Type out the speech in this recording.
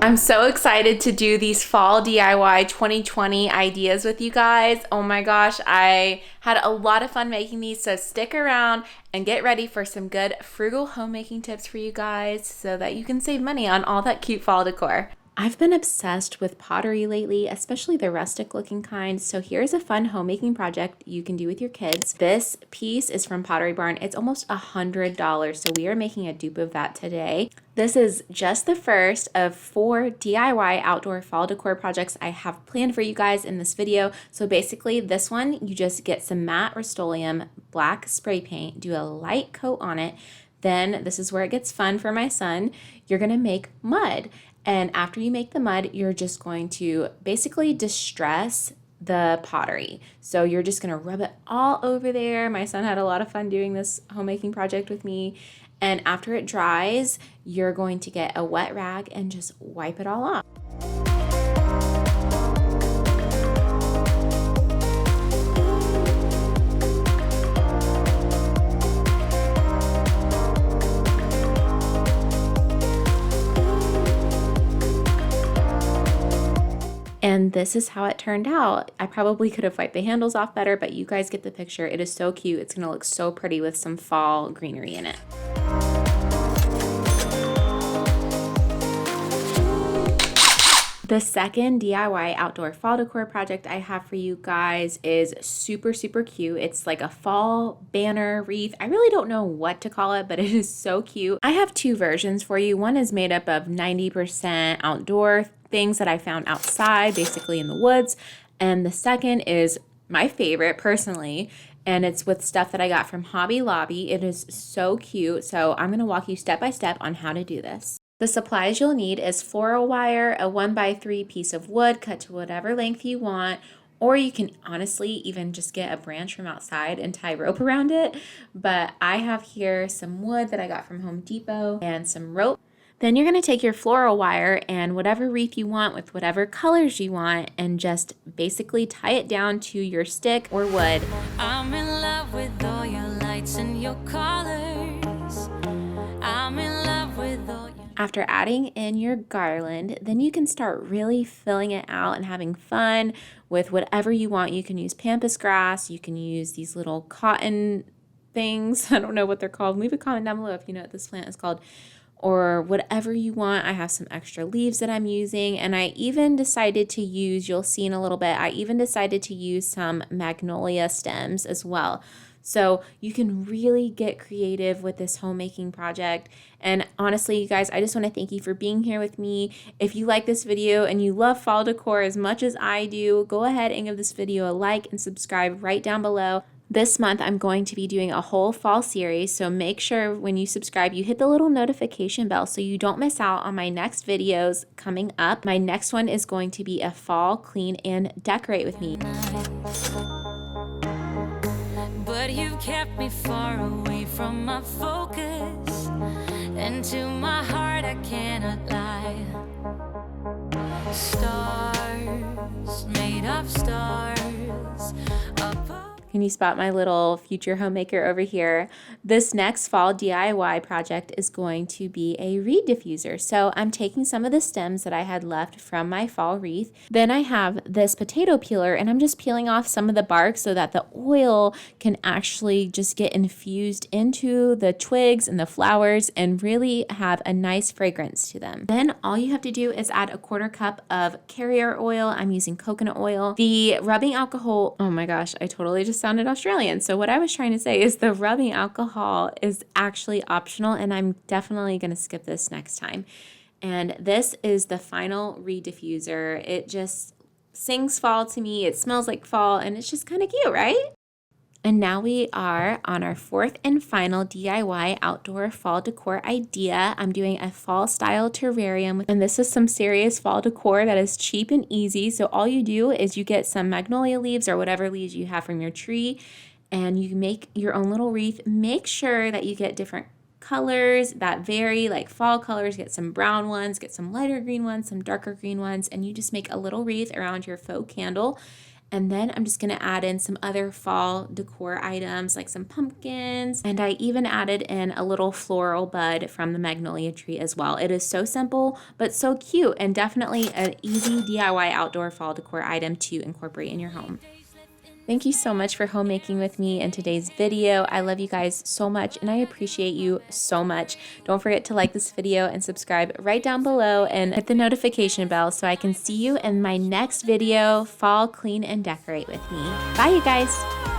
I'm so excited to do these fall DIY 2020 ideas with you guys. Oh my gosh, I had a lot of fun making these, so stick around and get ready for some good frugal homemaking tips for you guys so that you can save money on all that cute fall decor. I've been obsessed with pottery lately, especially the rustic looking kind. So here's a fun homemaking project you can do with your kids. This piece is from Pottery Barn. It's almost $100. So we are making a dupe of that today. This is just the first of 4 DIY outdoor fall decor projects I have planned for you guys in this video. So basically this one, you just get some matte Rust-Oleum black spray paint, do a light coat on it. Then this is where it gets fun for my son. You're gonna make mud. And after you make the mud, you're just going to basically distress the pottery. So you're just gonna rub it all over there. My son had a lot of fun doing this homemaking project with me. And after it dries, you're going to get a wet rag and just wipe it all off. And this is how it turned out. I probably could have wiped the handles off better, but you guys get the picture. It is so cute. It's gonna look so pretty with some fall greenery in it. The second DIY outdoor fall decor project I have for you guys is super, super cute. It's like a fall banner wreath. I really don't know what to call it, but it is so cute. I have 2 versions for you. One is made up of 90% outdoor things that I found outside, basically in the woods. And the second is my favorite personally, and it's with stuff that I got from Hobby Lobby. It is so cute. So I'm gonna walk you step by step on how to do this. The supplies you'll need is floral wire, a 1x3 piece of wood cut to whatever length you want, or you can honestly even just get a branch from outside and tie rope around it. But I have here some wood that I got from Home Depot and some rope. Then you're going to take your floral wire and whatever wreath you want with whatever colors you want and just basically tie it down to your stick or wood. I'm in love with all your lights and your colors. I'm in love with all your... After adding in your garland, then you can start really filling it out and having fun with whatever you want. You can use pampas grass, you can use these little cotton things. I don't know what they're called. Leave a comment down below if you know what this plant is called. Or whatever you want. I have some extra leaves that I'm using, and I even decided to use, you'll see in a little bit, I even decided to use some magnolia stems as well. So you can really get creative with this homemaking project. And honestly, you guys, I just want to thank you for being here with me. If you like this video and you love fall decor as much as I do, go ahead and give this video a like and subscribe right down below. This month, I'm going to be doing a whole fall series, so make sure when you subscribe, you hit the little notification bell so you don't miss out on my next videos coming up. My next one is going to be a fall clean and decorate with me. But you've kept me far away from my focus, and to my heart I cannot lie. Stars made of stars above. Can you spot my little future homemaker over here? This next fall DIY project is going to be a reed diffuser. So I'm taking some of the stems that I had left from my fall wreath. Then I have this potato peeler and I'm just peeling off some of the bark so that the oil can actually just get infused into the twigs and the flowers and really have a nice fragrance to them. Then all you have to do is add a 1/4 cup of carrier oil. I'm using coconut oil. The rubbing alcohol, oh my gosh, I totally just sounded Australian. So what I was trying to say is the rubbing alcohol is actually optional, and I'm definitely going to skip this next time. And this is the final reed diffuser. It just sings fall to me. It smells like fall, and it's just kind of cute, right? And now we are on our 4th and final DIY outdoor fall decor idea. I'm doing a fall style terrarium, and this is some serious fall decor that is cheap and easy. So all you do is you get some magnolia leaves or whatever leaves you have from your tree, and you make your own little wreath. Make sure that you get different colors that vary, like fall colors. Get some brown ones, get some lighter green ones, some darker green ones, and you just make a little wreath around your faux candle. And then I'm just gonna add in some other fall decor items like some pumpkins. And I even added in a little floral bud from the magnolia tree as well. It is so simple, but so cute, and definitely an easy DIY outdoor fall decor item to incorporate in your home. Thank you so much for homemaking with me in today's video. I love you guys so much and I appreciate you so much. Don't forget to like this video and subscribe right down below and hit the notification bell so I can see you in my next video, Fall Clean and Decorate with me. Bye you guys.